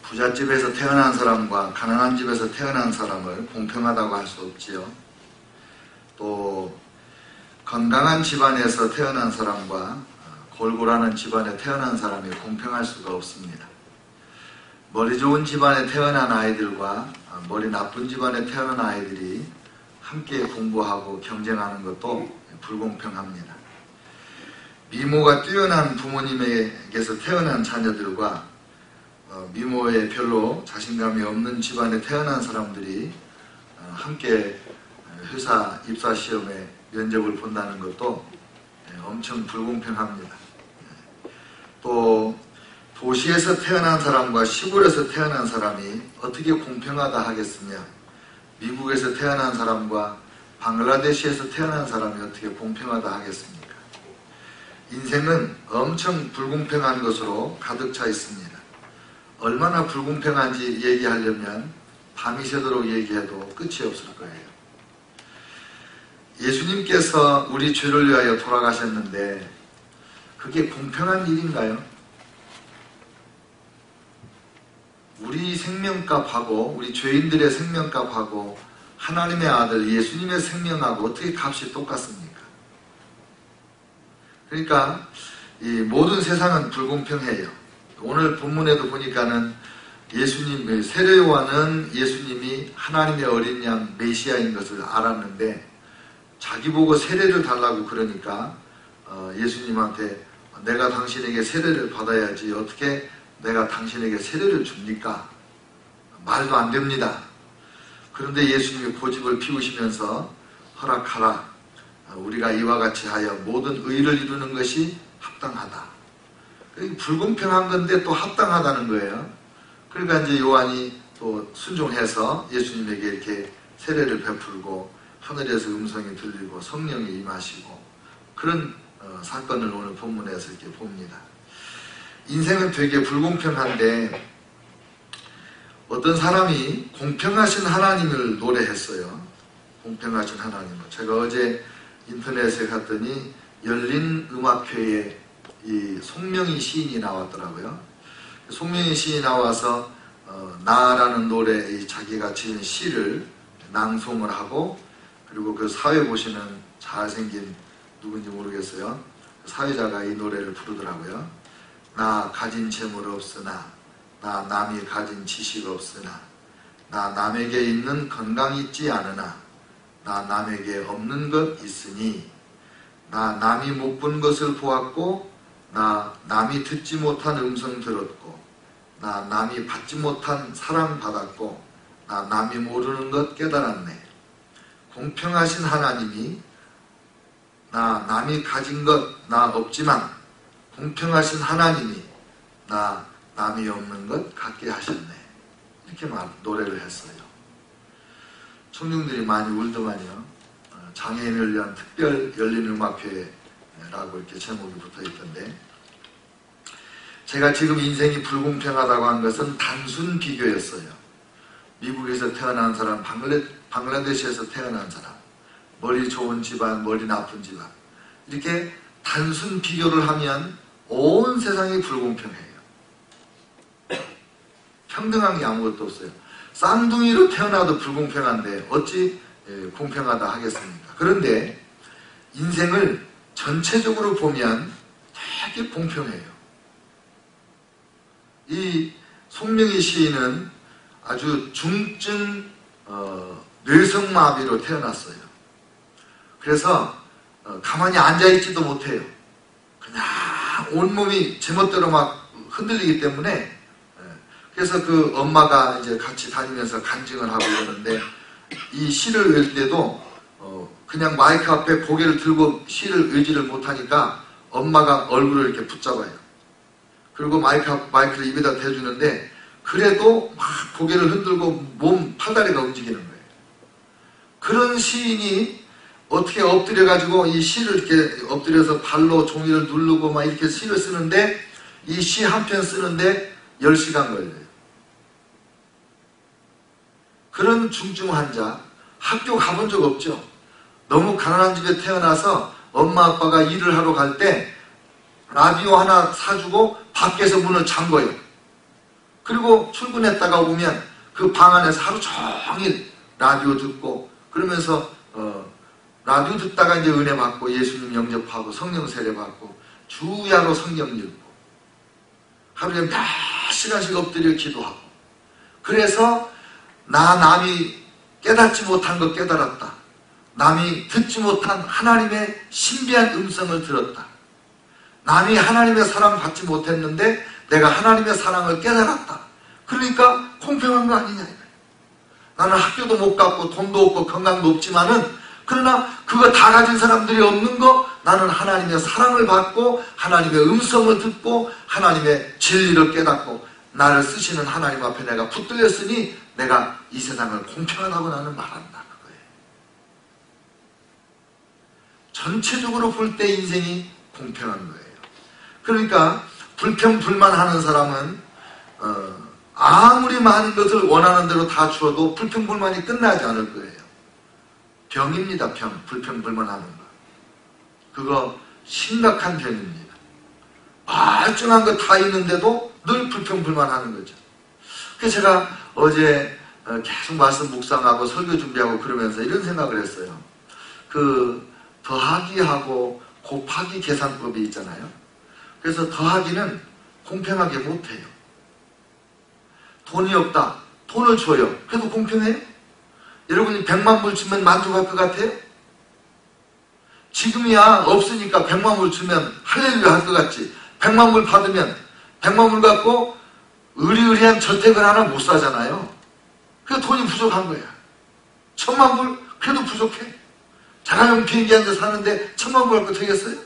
부잣집에서 태어난 사람과 가난한 집에서 태어난 사람을 공평하다고 할 수 없지요. 또 건강한 집안에서 태어난 사람과 골골하는 집안에 태어난 사람이 공평할 수가 없습니다. 머리 좋은 집안에 태어난 아이들과 머리 나쁜 집안에 태어난 아이들이 함께 공부하고 경쟁하는 것도 불공평합니다. 미모가 뛰어난 부모님에게서 태어난 자녀들과 미모에 별로 자신감이 없는 집안에 태어난 사람들이 함께 회사 입사시험에 면접을 본다는 것도 엄청 불공평합니다. 또 도시에서 태어난 사람과 시골에서 태어난 사람이 어떻게 공평하다 하겠으며, 미국에서 태어난 사람과 방글라데시에서 태어난 사람이 어떻게 공평하다 하겠습니까? 인생은 엄청 불공평한 것으로 가득 차 있습니다. 얼마나 불공평한지 얘기하려면 밤이 새도록 얘기해도 끝이 없을 거예요. 예수님께서 우리 죄를 위하여 돌아가셨는데 그게 공평한 일인가요? 우리 생명값하고 우리 죄인들의 생명값하고 하나님의 아들 예수님의 생명하고 어떻게 값이 똑같습니까? 그러니까 이 모든 세상은 불공평해요. 오늘 본문에도 보니까는 예수님, 세례요한은 예수님이 하나님의 어린 양 메시아인 것을 알았는데 자기 보고 세례를 달라고 그러니까 예수님한테 내가 당신에게 세례를 받아야지 어떻게 내가 당신에게 세례를 줍니까? 말도 안 됩니다. 그런데 예수님이 고집을 피우시면서 허락하라. 우리가 이와 같이 하여 모든 의를 이루는 것이 합당하다. 불공평한 건데 또 합당하다는 거예요. 그러니까 이제 요한이 또 순종해서 예수님에게 이렇게 세례를 베풀고 하늘에서 음성이 들리고 성령이 임하시고 그런 사건을 오늘 본문에서 이렇게 봅니다. 인생은 되게 불공평한데 어떤 사람이 공평하신 하나님을 노래했어요. 공평하신 하나님을. 제가 어제 인터넷에 갔더니 열린 음악회에 이 송명희 시인이 나왔더라고요. 송명희 시인이 나와서 나라는 노래 자기가 지은 시를 낭송을 하고 그리고 그 사회 보시는 잘생긴 누군지 모르겠어요. 사회자가 이 노래를 부르더라고요. 나 가진 재물 없으나 나 남이 가진 지식 없으나 나 남에게 있는 건강 있지 않으나 나 남에게 없는 것 있으니 나 남이 못 본 것을 보았고 나 남이 듣지 못한 음성 들었고 나 남이 받지 못한 사랑 받았고 나 남이 모르는 것 깨달았네. 공평하신 하나님이 나 남이 가진 것 나 없지만 공평하신 하나님이 나 남이 없는 것 갖게 하셨네. 이렇게 노래를 했어요. 청중들이 많이 울더만요. 장애인을 위한 특별 열린 음악회라고 이렇게 제목이 붙어 있던데, 제가 지금 인생이 불공평하다고 한 것은 단순 비교였어요. 미국에서 태어난 사람, 방글라데시에서 태어난 사람, 머리 좋은 집안, 머리 나쁜 집안, 이렇게 단순 비교를 하면 온 세상이 불공평해요. 평등한 게 아무것도 없어요. 쌍둥이로 태어나도 불공평한데 어찌 공평하다 하겠습니까? 그런데 인생을 전체적으로 보면 되게 공평해요. 이 송명희 시인은 아주 중증 뇌성마비로 태어났어요. 그래서 가만히 앉아있지도 못해요. 그냥 온몸이 제멋대로 막 흔들리기 때문에, 그래서 그 엄마가 이제 같이 다니면서 간증을 하고 그러는데, 이 시를 외울 때도 그냥 마이크 앞에 고개를 들고 시를 외지를 못하니까 엄마가 얼굴을 이렇게 붙잡아요. 그리고 마이크를 입에다 대주는데 그래도 막 고개를 흔들고 몸 팔다리가 움직이는 거예요. 그런 시인이 어떻게 엎드려가지고 이 시를 이렇게 엎드려서 발로 종이를 누르고 막 이렇게 시를 쓰는데, 이 시 한 편 쓰는데 10시간 걸려요. 그런 중증 환자, 학교 가본 적 없죠? 너무 가난한 집에 태어나서 엄마 아빠가 일을 하러 갈 때 라디오 하나 사주고 밖에서 문을 잠궈요. 그리고 출근했다가 오면 그 방 안에서 하루 종일 라디오 듣고 그러면서 라디오 듣다가 이제 은혜 받고 예수님 영접하고 성령 세례 받고 주야로 성경 읽고 하루에 몇 시간씩 엎드려 기도하고 그래서 남이 깨닫지 못한 것 깨달았다. 남이 듣지 못한 하나님의 신비한 음성을 들었다. 남이 하나님의 사랑 받지 못했는데 내가 하나님의 사랑을 깨달았다. 그러니까 공평한 거 아니냐. 나는 학교도 못 갔고 돈도 없고 건강도 없지만은 그러나 그거 다 가진 사람들이 없는 거 나는 하나님의 사랑을 받고 하나님의 음성을 듣고 하나님의 진리를 깨닫고 나를 쓰시는 하나님 앞에 내가 붙들렸으니 내가 이 세상을 공평하다고 나는 말한다. 그거예요. 전체적으로 볼 때 인생이 공평한 거예요. 그러니까 불평불만하는 사람은 아무리 많은 것을 원하는 대로 다 주어도 불평불만이 끝나지 않을 거예요. 병입니다. 병. 불평불만하는 거. 그거 심각한 병입니다. 멀쩡한 거 다 있는데도 늘 불평불만하는 거죠. 그래서 제가 어제 계속 말씀 묵상하고 설교 준비하고 그러면서 이런 생각을 했어요. 그 더하기하고 곱하기 계산법이 있잖아요. 그래서 더하기는 공평하게 못해요. 돈이 없다. 돈을 줘요. 그래도 공평해요? 여러분이 100만 불 주면 만족할 것 같아요? 지금이야 없으니까 100만 불 주면 할렐루야 할 것 같지. 100만 불 받으면 100만 불 갖고 의리의리한 저택을 하나 못 사잖아요. 그래서 돈이 부족한 거야. 1000만 불? 그래도 부족해. 자가용 비행기 한 대 사는데 1000만 불 갖고 되겠어요?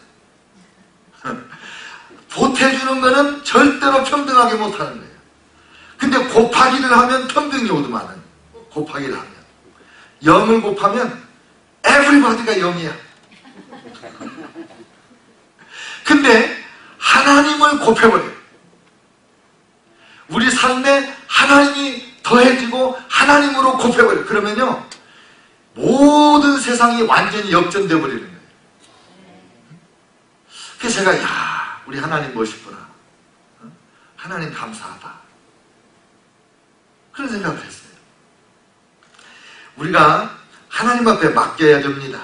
보태주는 거는 절대로 평등하게 못하는 거예요. 근데 곱하기를 하면 평등이 오더만은. 곱하기를 하면 0을 곱하면 everybody가 0이야. 근데 하나님을 곱해버려요. 우리 삶에 하나님이 더해지고 하나님으로 곱해버려요. 그러면요 모든 세상이 완전히 역전되어 버리는 거예요. 그래서 제가 야 우리 하나님 멋있구나. 하나님 감사하다. 그런 생각을 했어요. 우리가 하나님 앞에 맡겨야 됩니다.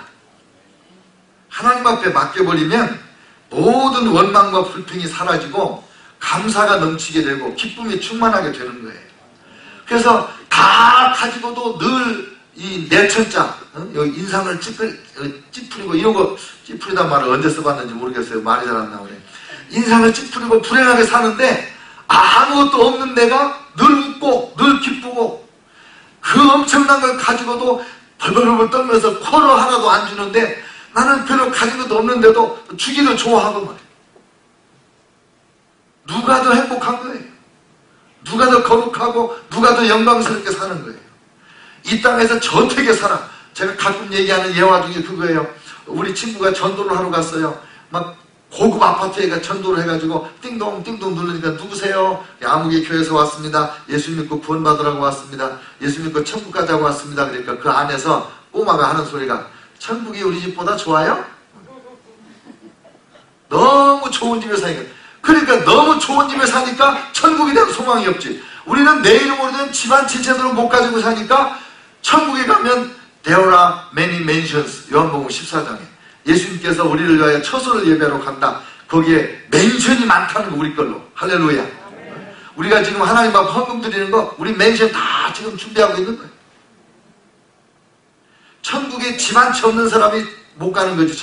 하나님 앞에 맡겨버리면 모든 원망과 불평이 사라지고 감사가 넘치게 되고 기쁨이 충만하게 되는 거예요. 그래서 다 가지고도 늘 이 내천자, 여기 인상을 찌푸리고 이런 거 찌푸리단 말을 언제 써봤는지 모르겠어요. 말이 잘 안 나오네. 인상을 찌푸리고 불행하게 사는데 아무것도 없는 내가 늘 웃고 늘 기쁘고 그 엄청난 걸 가지고도 벌벌벌 떨면서 코로 하나도 안 주는데 나는 별로 가진 것도 없는데도 주기도 좋아하고 말이에요. 누가 더 행복한 거예요? 누가 더 거룩하고 누가 더 영광스럽게 사는 거예요? 이 땅에서 저택에 살아. 제가 가끔 얘기하는 예화 중에 그거예요. 우리 친구가 전도를 하러 갔어요. 막 고급 아파트에 전도를 해가지고 띵동 띵동 누르니까 누구세요? 아무개 교회에서 왔습니다. 예수 믿고 구원 받으라고 왔습니다. 예수 믿고 천국 가자고 왔습니다. 그러니까 그 안에서 꼬마가 하는 소리가 천국이 우리 집보다 좋아요? 너무 좋은 집에 사니까. 그러니까 너무 좋은 집에 사니까 천국에 대한 소망이 없지. 우리는 내 이름으로 된 집안 지체들을 못 가지고 사니까 천국에 가면 There are many mansions. 요한복음 14장에 예수님께서 우리를 위하여 처소를 예배하러 간다. 거기에 맨션이 많다는 거 우리 걸로. 할렐루야. 우리가 지금 하나님 앞 헌금 드리는 거 우리 맨션 다 지금 준비하고 있는 거예요. 천국에 집 한 채 없는 사람이 못 가는 거지.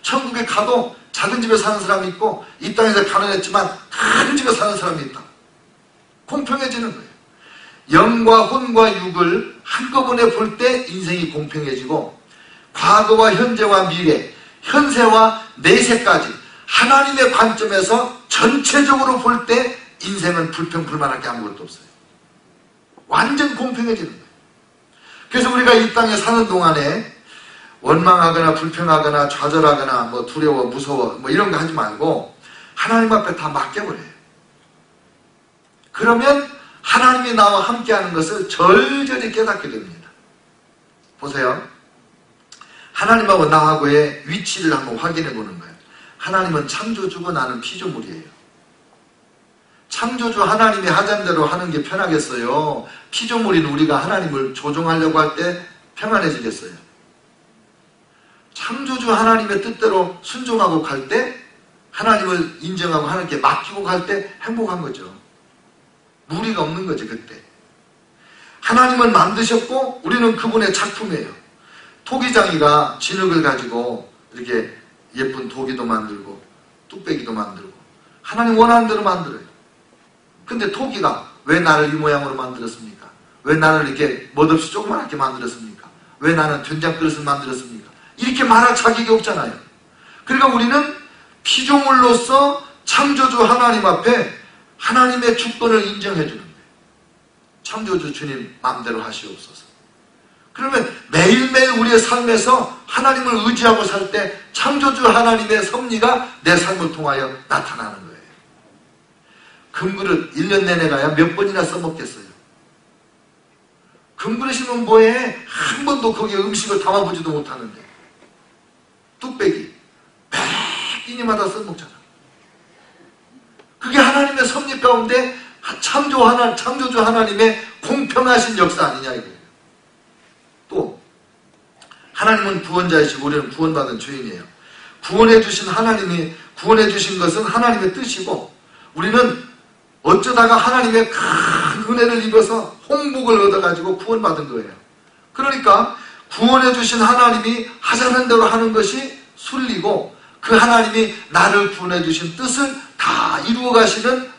천국에 가도 작은 집에 사는 사람이 있고 이 땅에서 가난했지만 큰 집에 사는 사람이 있다. 공평해지는 거예요. 영과 혼과 육을 한꺼번에 볼 때 인생이 공평해지고 과거와 현재와 미래, 현세와 내세까지 하나님의 관점에서 전체적으로 볼 때 인생은 불평불만할 게 아무것도 없어요. 완전 공평해지는 거예요. 그래서 우리가 이 땅에 사는 동안에 원망하거나 불평하거나 좌절하거나 뭐 두려워 무서워 뭐 이런 거 하지 말고 하나님 앞에 다 맡겨버려요. 그러면 하나님이 나와 함께하는 것을 절절히 깨닫게 됩니다. 보세요. 하나님하고 나하고의 위치를 한번 확인해 보는 거예요. 하나님은 창조주고 나는 피조물이에요. 창조주 하나님이 하자는 대로 하는 게 편하겠어요? 피조물인 우리가 하나님을 조종하려고 할 때 평안해지겠어요? 창조주 하나님의 뜻대로 순종하고 갈 때, 하나님을 인정하고 하나님께 맡기고 갈 때 행복한 거죠. 무리가 없는 거죠, 그때. 하나님은 만드셨고 우리는 그분의 작품이에요. 토기장이가 진흙을 가지고 이렇게 예쁜 도기도 만들고 뚝배기도 만들고 하나님 원하는 대로 만들어요. 근데 토기가 왜 나를 이 모양으로 만들었습니까? 왜 나를 이렇게 멋없이 조그맣게 만들었습니까? 왜 나는 된장 그릇을 만들었습니까? 이렇게 말할 자격이 없잖아요. 그러니까 우리는 피조물로서 창조주 하나님 앞에 하나님의 주권을 인정해 주는 거예요. 창조주 주님 마음대로 하시옵소서. 그러면 매일매일 우리의 삶에서 하나님을 의지하고 살 때 창조주 하나님의 섭리가 내 삶을 통하여 나타나는 거예요. 금그릇 1년 내내 가야 몇 번이나 써먹겠어요? 금그릇이면 뭐해? 한 번도 거기에 음식을 담아보지도 못하는데. 뚝배기 매 끼니마다 써먹잖아. 그게 하나님의 섭리 가운데 창조주 하나님의 공평하신 역사 아니냐 이거예요. 또 하나님은 구원자이시고 우리는 구원받은 죄인이에요. 구원해 주신 하나님이 구원해 주신 것은 하나님의 뜻이고 우리는 어쩌다가 하나님의 큰 은혜를 입어서 홍복을 얻어가지고 구원받은 거예요. 그러니까 구원해 주신 하나님이 하자는 대로 하는 것이 순리고 그 하나님이 나를 구원해 주신 뜻을 다 이루어 가시는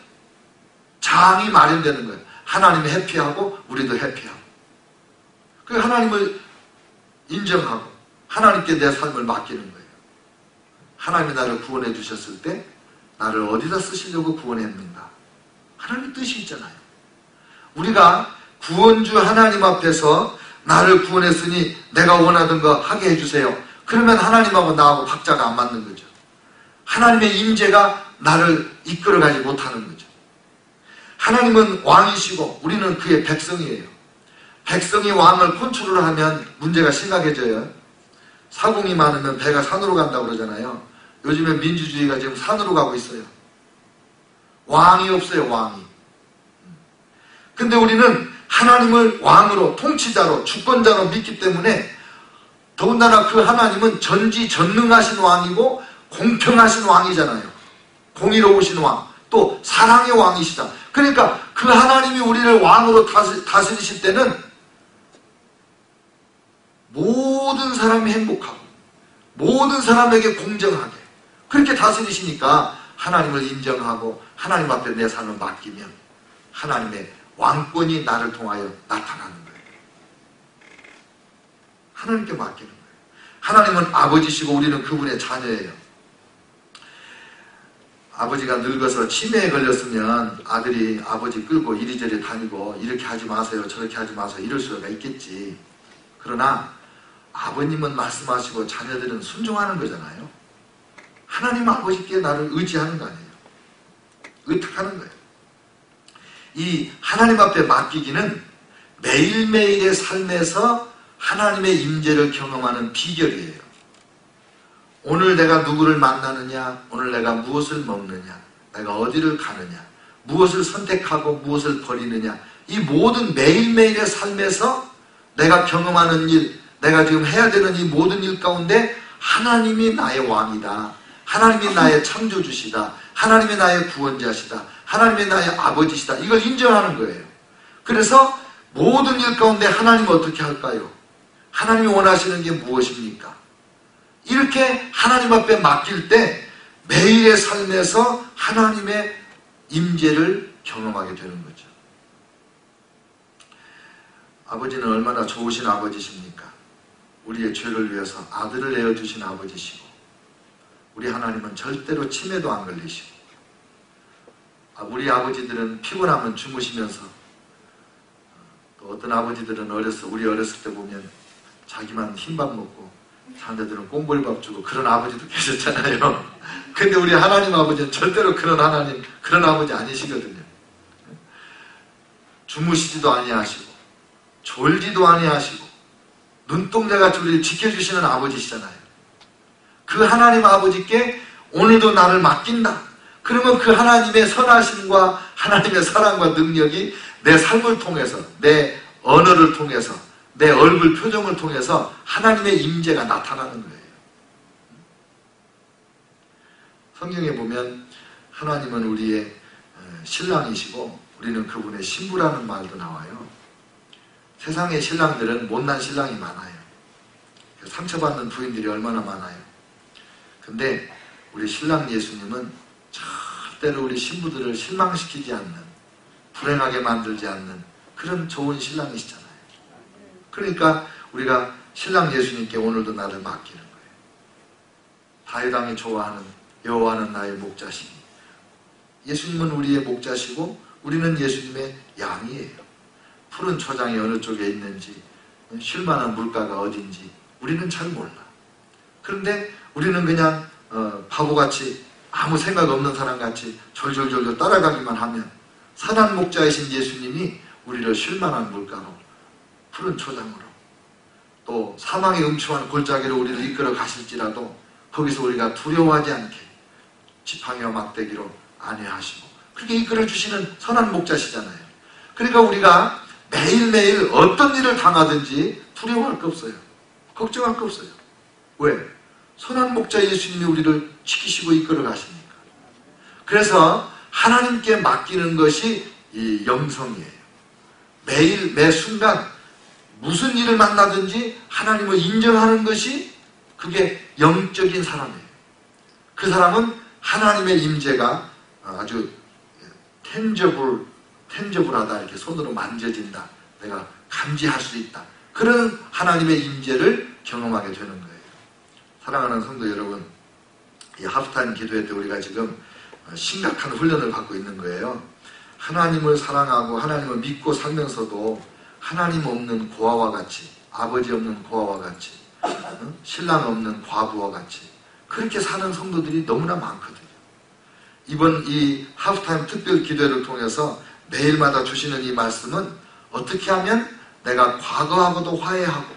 장이 마련되는 거예요. 하나님이 해피하고 우리도 해피하고. 그 하나님을 인정하고 하나님께 내 삶을 맡기는 거예요. 하나님이 나를 구원해 주셨을 때 나를 어디다 쓰시려고 구원했는가? 하나님 뜻이 있잖아요. 우리가 구원주 하나님 앞에서 나를 구원했으니 내가 원하던 거 하게 해주세요. 그러면 하나님하고 나하고 박자가 안 맞는 거죠. 하나님의 임재가 나를 이끌어가지 못하는 거죠. 하나님은 왕이시고 우리는 그의 백성이에요. 백성이 왕을 컨트롤하면 문제가 심각해져요. 사공이 많으면 배가 산으로 간다고 그러잖아요. 요즘에 민주주의가 지금 산으로 가고 있어요. 왕이 없어요, 왕이. 근데 우리는 하나님을 왕으로, 통치자로, 주권자로 믿기 때문에 더군다나 그 하나님은 전지전능하신 왕이고 공평하신 왕이잖아요. 공의로우신 왕, 또 사랑의 왕이시다. 그러니까 그 하나님이 우리를 왕으로 다스리실 때는 모든 사람이 행복하고 모든 사람에게 공정하게 그렇게 다스리시니까 하나님을 인정하고 하나님 앞에 내 삶을 맡기면 하나님의 왕권이 나를 통하여 나타나는 거예요. 하나님께 맡기는 거예요. 하나님은 아버지시고 우리는 그분의 자녀예요. 아버지가 늙어서 치매에 걸렸으면 아들이 아버지 끌고 이리저리 다니고 이렇게 하지 마세요 저렇게 하지 마세요 이럴 수가 있겠지. 그러나 아버님은 말씀하시고 자녀들은 순종하는 거잖아요. 하나님 아버지께 나를 의지하는 거 아니에요. 의탁하는 거예요. 이 하나님 앞에 맡기기는 매일매일의 삶에서 하나님의 임재를 경험하는 비결이에요. 오늘 내가 누구를 만나느냐, 오늘 내가 무엇을 먹느냐, 내가 어디를 가느냐, 무엇을 선택하고 무엇을 버리느냐, 이 모든 매일매일의 삶에서 내가 경험하는 일, 내가 지금 해야 되는 이 모든 일 가운데 하나님이 나의 왕이다. 하나님이 나의 창조주시다. 하나님이 나의 구원자시다. 하나님이 나의 아버지시다. 이걸 인정하는 거예요. 그래서 모든 일 가운데 하나님은 어떻게 할까요? 하나님이 원하시는 게 무엇입니까? 이렇게 하나님 앞에 맡길 때 매일의 삶에서 하나님의 임재를 경험하게 되는 거죠. 아버지는 얼마나 좋으신 아버지십니까? 우리의 죄를 위해서 아들을 내어주신 아버지시고 우리 하나님은 절대로 치매도 안 걸리시고 우리 아버지들은 피곤하면 주무시면서 또 어떤 아버지들은 우리 어렸을 때 보면 자기만 흰밥 먹고 상대들은 꽁보리밥 주고 그런 아버지도 계셨잖아요. 근데 우리 하나님 아버지는 절대로 그런 아버지 아니시거든요. 주무시지도 아니하시고 졸지도 아니하시고 눈동자같이 우리를 지켜주시는 아버지시잖아요. 그 하나님 아버지께 오늘도 나를 맡긴다. 그러면 그 하나님의 선하심과 하나님의 사랑과 능력이 내 삶을 통해서, 내 언어를 통해서, 내 얼굴 표정을 통해서 하나님의 임재가 나타나는 거예요. 성경에 보면 하나님은 우리의 신랑이시고 우리는 그분의 신부라는 말도 나와요. 세상의 신랑들은 못난 신랑이 많아요. 상처받는 부인들이 얼마나 많아요. 근데 우리 신랑 예수님은 절대로 우리 신부들을 실망시키지 않는, 불행하게 만들지 않는 그런 좋은 신랑이시잖아요. 그러니까 우리가 신랑 예수님께 오늘도 나를 맡기는 거예요. 다윗 왕이 좋아하는 여호와는 나의 목자시니, 예수님은 우리의 목자시고 우리는 예수님의 양이에요. 푸른 초장이 어느 쪽에 있는지, 쉴만한 물가가 어딘지 우리는 잘 몰라. 그런데 우리는 그냥 바보같이 아무 생각 없는 사람같이 졸졸졸 따라가기만 하면 선한 목자이신 예수님이 우리를 쉴만한 물가로, 푸른 초장으로, 또 사망의 음침한 골짜기로 우리를 이끌어 가실지라도 거기서 우리가 두려워하지 않게 지팡이와 막대기로 안위하시고 그렇게 이끌어 주시는 선한 목자시잖아요. 그러니까 우리가 매일매일 어떤 일을 당하든지 두려워할 거 없어요. 걱정할 거 없어요. 왜? 선한 목자 예수님이 우리를 지키시고 이끌어 가시니까. 그래서 하나님께 맡기는 것이 이 영성이에요. 매일 매 순간 무슨 일을 만나든지 하나님을 인정하는 것이 그게 영적인 사람이에요. 그 사람은 하나님의 임재가 아주 텐저블하다, 이렇게 손으로 만져진다, 내가 감지할 수 있다, 그런 하나님의 임재를 경험하게 되는 거예요. 사랑하는 성도 여러분, 이 하프타임 기도회 때 우리가 지금 심각한 훈련을 받고 있는 거예요. 하나님을 사랑하고 하나님을 믿고 살면서도 하나님 없는 고아와 같이, 아버지 없는 고아와 같이, 신랑 없는 과부와 같이 그렇게 사는 성도들이 너무나 많거든요. 이번 이 하프타임 특별 기도회를 통해서 매일마다 주시는 이 말씀은 어떻게 하면 내가 과거하고도 화해하고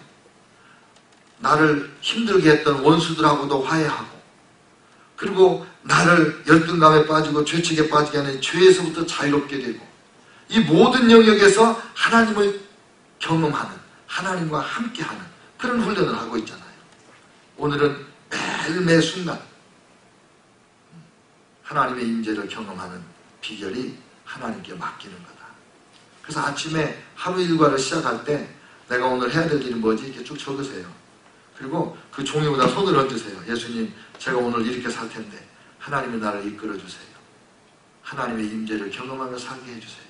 나를 힘들게 했던 원수들하고도 화해하고 그리고 나를 열등감에 빠지고 죄책에 빠지게 하는 죄에서부터 자유롭게 되고 이 모든 영역에서 하나님을 경험하는, 하나님과 함께하는 그런 훈련을 하고 있잖아요. 오늘은 매일 매 순간 하나님의 임재를 경험하는 비결이 하나님께 맡기는 거다. 그래서 아침에 하루 일과를 시작할 때 내가 오늘 해야 될 일이 뭐지? 이렇게 쭉 적으세요. 그리고 그 종이보다 손을 얹으세요. 예수님, 제가 오늘 이렇게 살 텐데 하나님이 나를 이끌어 주세요. 하나님의 임재를 경험하며 살게 해주세요.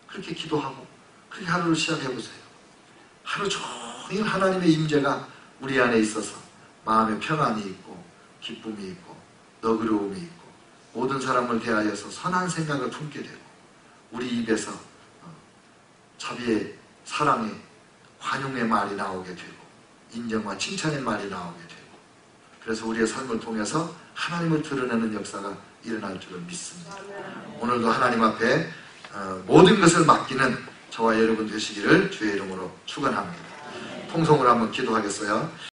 그렇게 기도하고 그렇게 하루를 시작해 보세요. 하루 종일 하나님의 임재가 우리 안에 있어서 마음에 평안이 있고 기쁨이 있고 너그러움이 있고 모든 사람을 대하여서 선한 생각을 품게 되고 우리 입에서 자비의, 사랑의, 관용의 말이 나오게 되고 인정과 칭찬의 말이 나오게 되고 그래서 우리의 삶을 통해서 하나님을 드러내는 역사가 일어날 줄을 믿습니다. 오늘도 하나님 앞에 모든 것을 맡기는 저와 여러분 되시기를 주의 이름으로 축원합니다. 통성으로 한번 기도하겠어요.